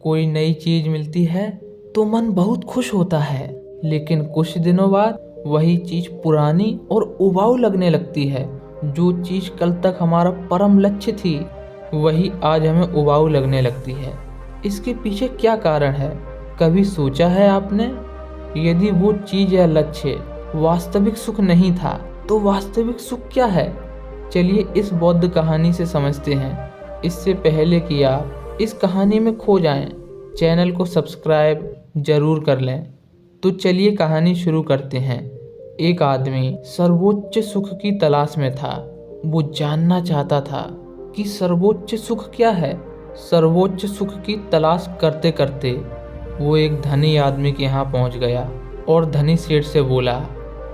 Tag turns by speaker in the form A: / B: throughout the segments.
A: कोई नई चीज मिलती है तो मन बहुत खुश होता है, लेकिन कुछ दिनों बाद वही चीज पुरानी और उबाऊ लगने लगती है। जो चीज कल तक हमारा परम लक्ष्य थी, वही आज हमें उबाऊ लगने लगती है। इसके पीछे क्या कारण है? कभी सोचा है आपने? यदि वो चीज या लक्ष्य वास्तविक सुख नहीं था, तो वास्तविक सुख क्या है? चलिए इस बौद्ध कहानी से समझते हैं। इससे पहले कि आप इस कहानी में खो जाएं, चैनल को सब्सक्राइब जरूर कर लें। तो चलिए कहानी शुरू करते हैं। एक आदमी सर्वोच्च सुख की तलाश में था। वो जानना चाहता था कि सर्वोच्च सुख क्या है। सर्वोच्च सुख की तलाश करते करते वो एक धनी आदमी के यहाँ पहुँच गया और धनी सेठ से बोला,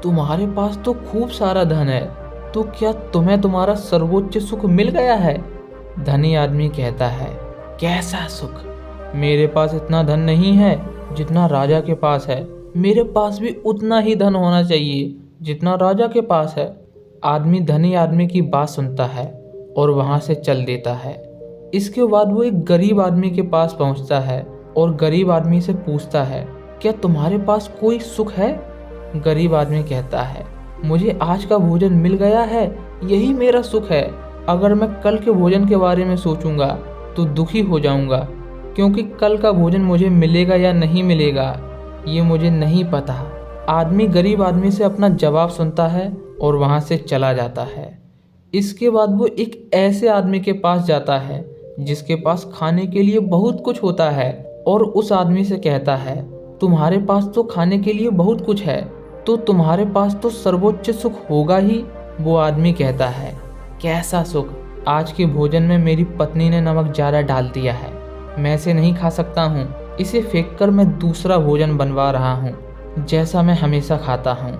A: तुम्हारे पास तो खूब सारा धन है, तो क्या तुम्हें तुम्हारा सर्वोच्च सुख मिल गया है? धनी आदमी कहता है, कैसा सुख? मेरे पास इतना धन नहीं है जितना राजा के पास है। मेरे पास भी उतना ही धन होना चाहिए जितना राजा के पास है। आदमी धनी आदमी की बात सुनता है और वहां से चल देता है। इसके बाद वो एक गरीब आदमी के पास पहुंचता है और गरीब आदमी से पूछता है, क्या तुम्हारे पास कोई सुख है? गरीब आदमी कहता है, मुझे आज का भोजन मिल गया है, यही मेरा सुख है। अगर मैं कल के भोजन के बारे में सोचूंगा तो दुखी हो जाऊंगा, क्योंकि कल का भोजन मुझे मिलेगा या नहीं मिलेगा ये मुझे नहीं पता। आदमी गरीब आदमी से अपना जवाब सुनता है और वहां से चला जाता है। इसके बाद वो एक ऐसे आदमी के पास जाता है जिसके पास खाने के लिए बहुत कुछ होता है और उस आदमी से कहता है, तुम्हारे पास तो खाने के लिए बहुत कुछ है, तो तुम्हारे पास तो सर्वोच्च सुख होगा ही। वो आदमी कहता है, कैसा सुख? आज के भोजन में मेरी पत्नी ने नमक ज़्यादा डाल दिया है, मैं इसे नहीं खा सकता हूँ। इसे फेंककर मैं दूसरा भोजन बनवा रहा हूँ जैसा मैं हमेशा खाता हूँ।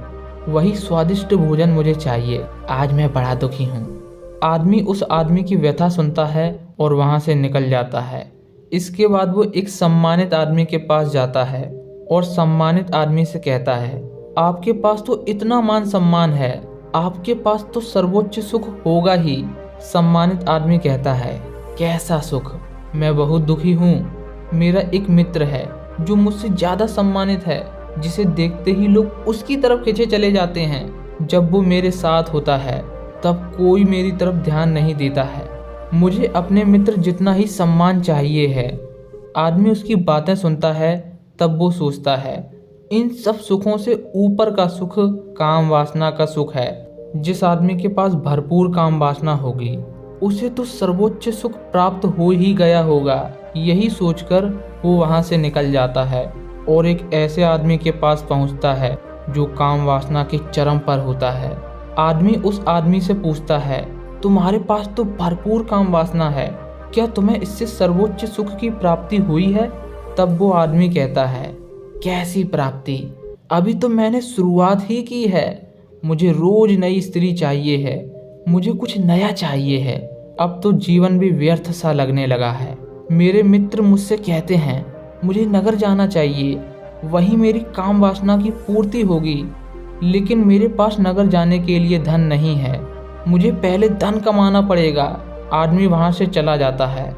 A: वही स्वादिष्ट भोजन मुझे चाहिए। आज मैं बड़ा दुखी हूँ। आदमी उस आदमी की व्यथा सुनता है और वहाँ से निकल जाता है। इसके बाद वो एक सम्मानित आदमी के पास जाता है और सम्मानित आदमी से कहता है, आपके पास तो इतना मान सम्मान है, आपके पास तो सर्वोच्च सुख होगा ही। सम्मानित आदमी कहता है, कैसा सुख? मैं बहुत दुखी हूँ। मेरा एक मित्र है जो मुझसे ज़्यादा सम्मानित है, जिसे देखते ही लोग उसकी तरफ खींचे चले जाते हैं। जब वो मेरे साथ होता है तब कोई मेरी तरफ ध्यान नहीं देता है। मुझे अपने मित्र जितना ही सम्मान चाहिए है। आदमी उसकी बातें सुनता है। तब वो सोचता है, इन सब सुखों से ऊपर का सुख काम वासना का सुख है। जिस आदमी के पास भरपूर काम वासना होगी उसे तो सर्वोच्च सुख प्राप्त हो ही गया होगा। यही सोचकर वो वहां से निकल जाता है और एक ऐसे आदमी के पास पहुंचता है जो काम वासना के चरम पर होता है। आदमी उस आदमी से पूछता है, तुम्हारे पास तो भरपूर काम वासना है, क्या तुम्हें इससे सर्वोच्च सुख की प्राप्ति हुई है? तब वो आदमी कहता है, कैसी प्राप्ति? अभी तो मैंने शुरुआत ही की है। मुझे रोज नई स्त्री चाहिए है, मुझे कुछ नया चाहिए है। अब तो जीवन भी व्यर्थ सा लगने लगा है। मेरे मित्र मुझसे कहते हैं मुझे नगर जाना चाहिए, वहीं मेरी काम वासना की पूर्ति होगी, लेकिन मेरे पास नगर जाने के लिए धन नहीं है। मुझे पहले धन कमाना पड़ेगा। आदमी वहां से चला जाता है।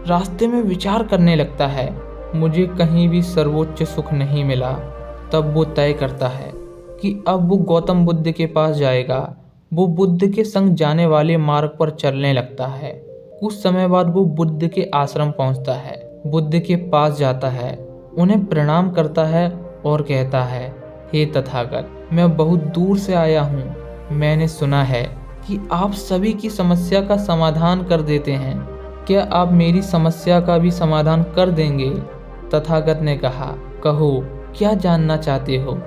A: रास्ते में विचार करने लगता है, मुझे कहीं भी सर्वोच्च सुख नहीं मिला। तब वो तय करता है कि अब वो गौतम बुद्ध के पास जाएगा। वो बुद्ध के संग जाने वाले मार्ग पर चलने लगता है। कुछ समय बाद वो बुद्ध के आश्रम पहुंचता है। बुद्ध के पास जाता है, उन्हें प्रणाम करता है और कहता है, हे तथागत, मैं बहुत दूर से आया हूँ। मैंने सुना है कि आप सभी की समस्या का समाधान कर देते हैं। क्या आप मेरी समस्या का भी समाधान कर देंगे? तथागत ने कहा, कहो, क्या जानना चाहते हो?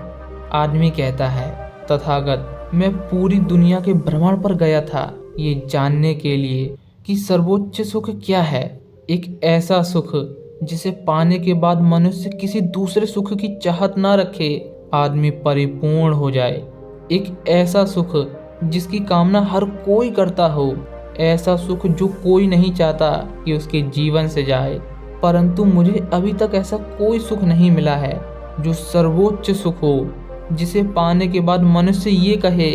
A: आदमी कहता है, तथागत, मैं पूरी दुनिया के भ्रमण पर गया था ये जानने के लिए कि सर्वोच्च सुख क्या है। एक ऐसा सुख जिसे पाने के बाद मनुष्य किसी दूसरे सुख की चाहत ना रखे, आदमी परिपूर्ण हो जाए। एक ऐसा सुख जिसकी कामना हर कोई करता हो। ऐसा सुख जो कोई नहीं चाहता कि उसके जीवन से जाए। परंतु मुझे अभी तक ऐसा कोई सुख नहीं मिला है जो सर्वोच्च सुख हो, जिसे पाने के बाद मनुष्य ये कहे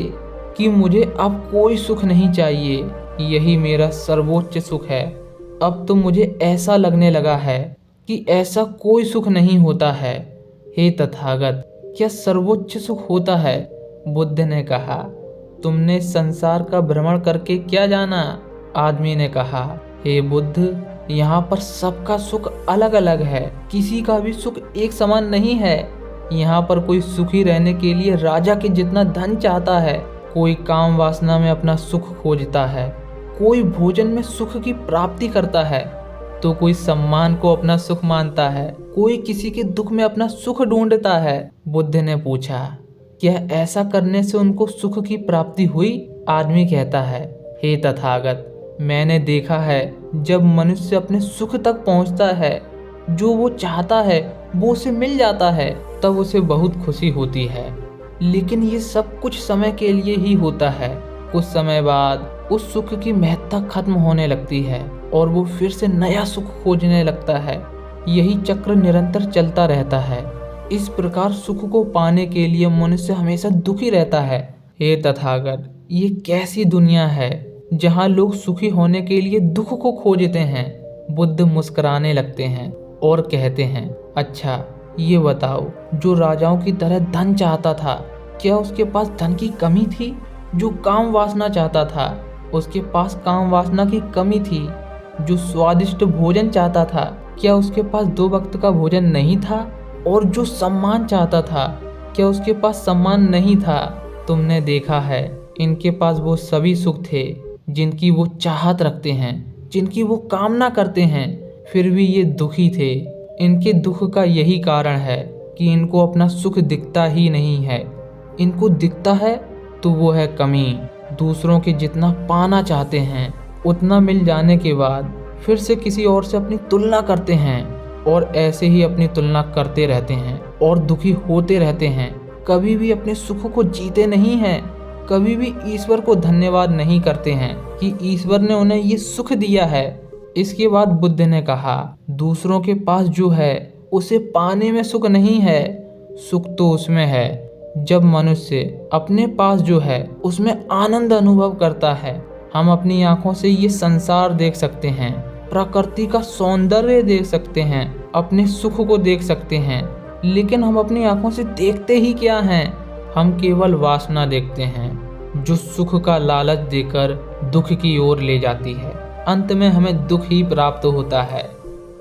A: कि मुझे अब कोई सुख नहीं चाहिए, यही मेरा सर्वोच्च सुख है। अब तो मुझे ऐसा लगने लगा है कि ऐसा कोई सुख नहीं होता है। हे तथागत, क्या सर्वोच्च सुख होता है? बुद्ध ने कहा, तुमने संसार का भ्रमण करके क्या जाना? आदमी ने कहा, हे बुद्ध, यहाँ पर सबका सुख अलग अलग है, किसी का भी सुख एक समान नहीं है। यहाँ पर कोई सुखी रहने के लिए राजा के जितना धन चाहता है, कोई काम वासना में अपना सुख खोजता है, कोई भोजन में सुख की प्राप्ति करता है, तो कोई सम्मान को अपना सुख मानता है, कोई किसी के दुख में अपना सुख ढूंढता है। बुद्ध ने पूछा, क्या ऐसा करने से उनको सुख की प्राप्ति हुई? आदमी कहता है, हे तथागत, मैंने देखा है जब मनुष्य अपने सुख तक पहुंचता है, जो वो चाहता है वो उसे मिल जाता है, तब उसे बहुत खुशी होती है। लेकिन ये सब कुछ समय के लिए ही होता है। कुछ समय बाद उस सुख की महत्ता खत्म होने लगती है और वो फिर से नया सुख खोजने लगता है। यही चक्र निरंतर चलता रहता है। इस प्रकार सुख को पाने के लिए मनुष्य हमेशा दुखी रहता है। हे तथागत, ये कैसी दुनिया है जहाँ लोग सुखी होने के लिए दुख को खोजते हैं? बुद्ध मुस्कुराने लगते हैं और कहते हैं, अच्छा ये बताओ, जो राजाओं की तरह धन चाहता था, क्या उसके पास धन की कमी थी? जो काम वासना चाहता था, उसके पास काम वासना की कमी थी? जो स्वादिष्ट भोजन चाहता था, क्या उसके पास 2 वक्त का भोजन नहीं था? और जो सम्मान चाहता था, क्या उसके पास सम्मान नहीं था? तुमने देखा है, इनके पास वो सभी सुख थे जिनकी वो चाहत रखते हैं, जिनकी वो कामना करते हैं, फिर भी ये दुखी थे। इनके दुख का यही कारण है कि इनको अपना सुख दिखता ही नहीं है। इनको दिखता है तो वो है कमी। दूसरों के जितना पाना चाहते हैं, उतना मिल जाने के बाद फिर से किसी और से अपनी तुलना करते हैं और ऐसे ही अपनी तुलना करते रहते हैं और दुखी होते रहते हैं। कभी भी अपने सुख को जीते नहीं हैं। कभी भी ईश्वर को धन्यवाद नहीं करते हैं कि ईश्वर ने उन्हें ये सुख दिया है। इसके बाद बुद्ध ने कहा, दूसरों के पास जो है उसे पाने में सुख नहीं है, सुख तो उसमें है जब मनुष्य अपने पास जो है उसमें आनंद अनुभव करता है। हम अपनी आंखों से ये संसार देख सकते हैं, प्रकृति का सौंदर्य देख सकते हैं, अपने सुख को देख सकते हैं, लेकिन हम अपनी आंखों से देखते ही क्या हैं? हम केवल वासना देखते हैं, जो सुख का लालच देकर दुख की ओर ले जाती है। अंत में हमें दुख ही प्राप्त होता है।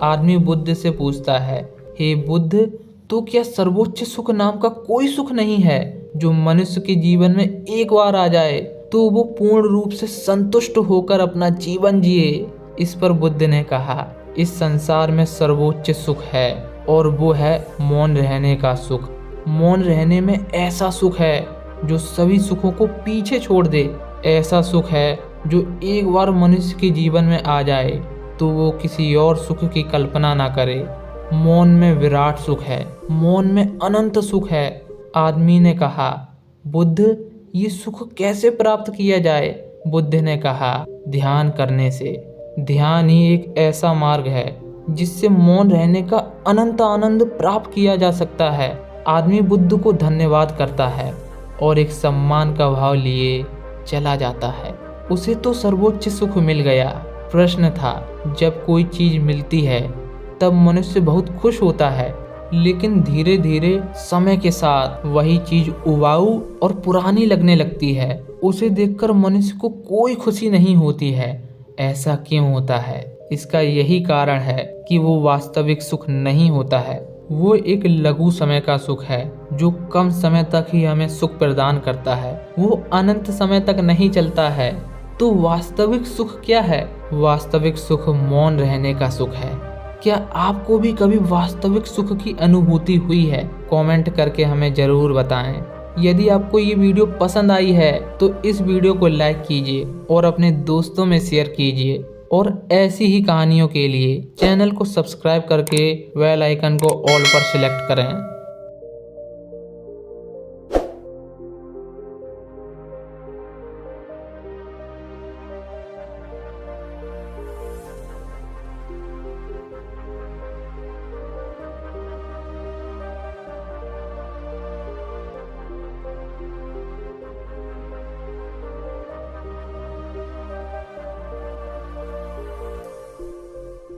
A: आदमी बुद्ध से पूछता है, हे बुद्ध, तो क्या सर्वोच्च सुख नाम का कोई सुख नहीं है जो मनुष्य के जीवन में एक बार आ जाए तो वो पूर्ण रूप से संतुष्ट होकर अपना जीवन जिए? इस पर बुद्ध ने कहा, इस संसार में सर्वोच्च सुख है और वो है मौन रहने का सुख। मौन रहने में ऐसा सुख है जो सभी सुखों को पीछे छोड़ दे। ऐसा सुख है जो एक बार मनुष्य के जीवन में आ जाए तो वो किसी और सुख की कल्पना ना करे। मौन में विराट सुख है, मौन में अनंत सुख है। आदमी ने कहा, बुद्ध, ये सुख कैसे प्राप्त किया जाए? बुद्ध ने कहा, ध्यान करने से। ध्यान ही एक ऐसा मार्ग है जिससे मौन रहने का अनंत आनंद प्राप्त किया जा सकता है। आदमी बुद्ध को धन्यवाद करता है और एक सम्मान का भाव लिए चला जाता है। उसे तो सर्वोच्च सुख मिल गया। प्रश्न था, जब कोई चीज मिलती है तब मनुष्य बहुत खुश होता है, लेकिन धीरे धीरे समय के साथ वही चीज उबाऊ और पुरानी लगने लगती है। उसे देखकर मनुष्य को कोई खुशी नहीं होती है। ऐसा क्यों होता है? इसका यही कारण है कि वो वास्तविक सुख नहीं होता है। वो एक लघु समय का सुख है जो कम समय तक ही हमें सुख प्रदान करता है। वो अनंत समय तक नहीं चलता है। तो वास्तविक सुख क्या है? वास्तविक सुख मौन रहने का सुख है। क्या आपको भी कभी वास्तविक सुख की अनुभूति हुई है? कमेंट करके हमें जरूर बताएं। यदि आपको ये वीडियो पसंद आई है तो इस वीडियो को लाइक कीजिए और अपने दोस्तों में शेयर कीजिए। और ऐसी ही कहानियों के लिए चैनल को सब्सक्राइब करके बेल आइकन को ऑल पर सिलेक्ट करें।